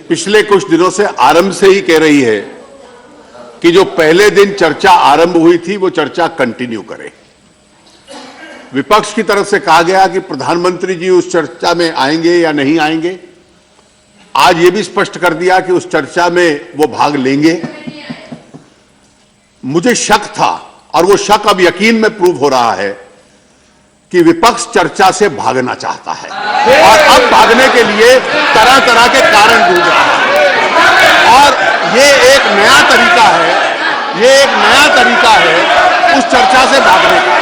पिछले कुछ दिनों से आरंभ से ही कह रही है कि जो पहले दिन चर्चा आरंभ हुई थी वो चर्चा कंटिन्यू करे। विपक्ष की तरफ से कहा गया कि प्रधानमंत्री जी उस चर्चा में आएंगे या नहीं आएंगे। आज ये भी स्पष्ट कर दिया कि उस चर्चा में वो भाग लेंगे। मुझे शक था और वो शक अब यकीन में प्रूव हो रहा है कि विपक्ष चर्चा से भागना चाहता है और अब भागने के लिए तरह तरह के कारण ढूंढ रहा है। और ये एक नया तरीका है, उस चर्चा से भागने का।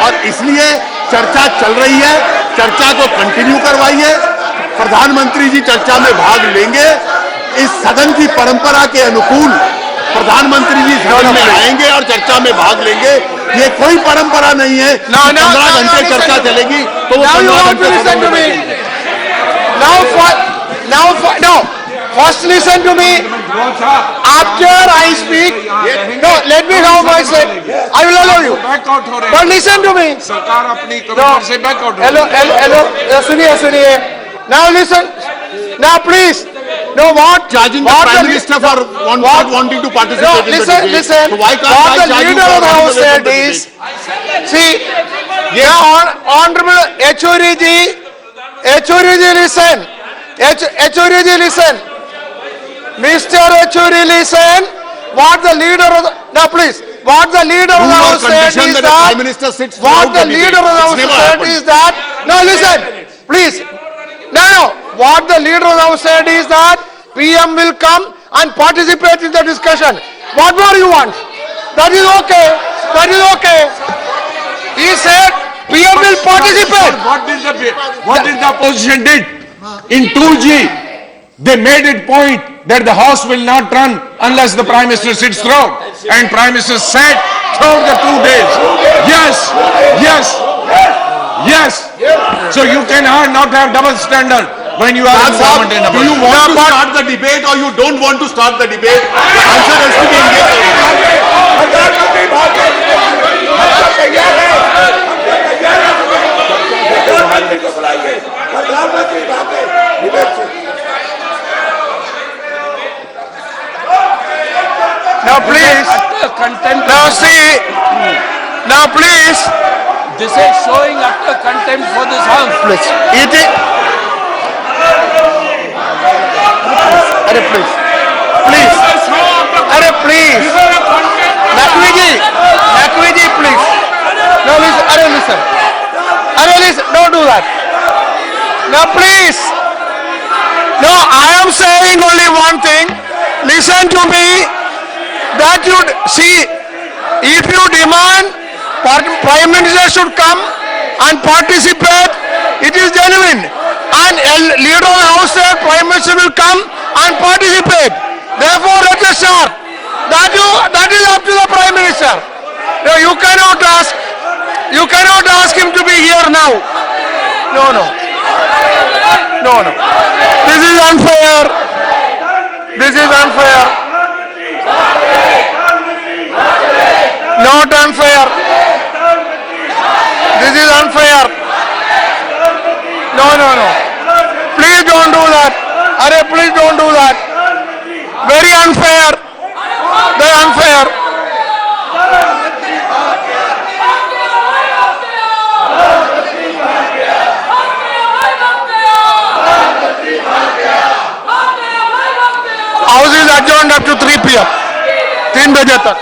और इसलिए चर्चा चल रही है, चर्चा को कंटिन्यू करवाइए। प्रधानमंत्री जी चर्चा में भाग लेंगे। इस सदन की परंपरा के अनुकूल प्रधानमंत्री जी सदन में आएंगे और चर्चा में भाग लेंगे। ये कोई परंपरा नहीं है। 15 घंटे चर्चा चलेगी तो वो 15 घंटे सदन में बैठेंगे। First listen to me. After I speak, no, let me know myself. I will allow you. But listen to me. सरकार अपनी कमिटमेंट से बैक आउट। Hello. सुनिए. Now listen. Now please. No, what? Charging the Prime Minister for not wanting to participate in the debate. Listen. So why can't What I the charge you leader for of the running House away said from the is, debate? see, yeah, Honorable Yechuri ji, listen. Yechuri ji, listen. Mr. Yechuri, listen. What the leader of the, now please, what the leader of the House said is that the Prime Minister sits what throughout the the leader of debate. the House It's never said happened. is that, no, listen, please. No. What the leader of the House said is that PM will come and participate in the discussion. What more you want? That is okay. He said PM will participate. What did the opposition did? In 2G, they made it point that the House will not run unless the Prime Minister sits through. And Prime Minister sat through the 2 days. Yes. So you cannot not have double standard when you are in government and Do you want to start the debate or you don't want to start the debate? The answer has to be yes. Now please, Contempt. now see, now please, This is showing utter contempt for this house. please, it is, please, Nakviji, please. No, listen, don't do that. Now please, no, I am saying only one thing, listen to me, that you, see, if you demand Prime Minister should come and participate, it is genuine. And leader of the House said Prime Minister will come and participate. Therefore, let us start. That is up to the Prime Minister. No, you cannot ask him to be here now. No. This is unfair. Not unfair. This is unfair. No. Please don't do that. Please don't do that. Very unfair. Very unfair. House is adjourned up to 3 p.m. 3 बजे तक.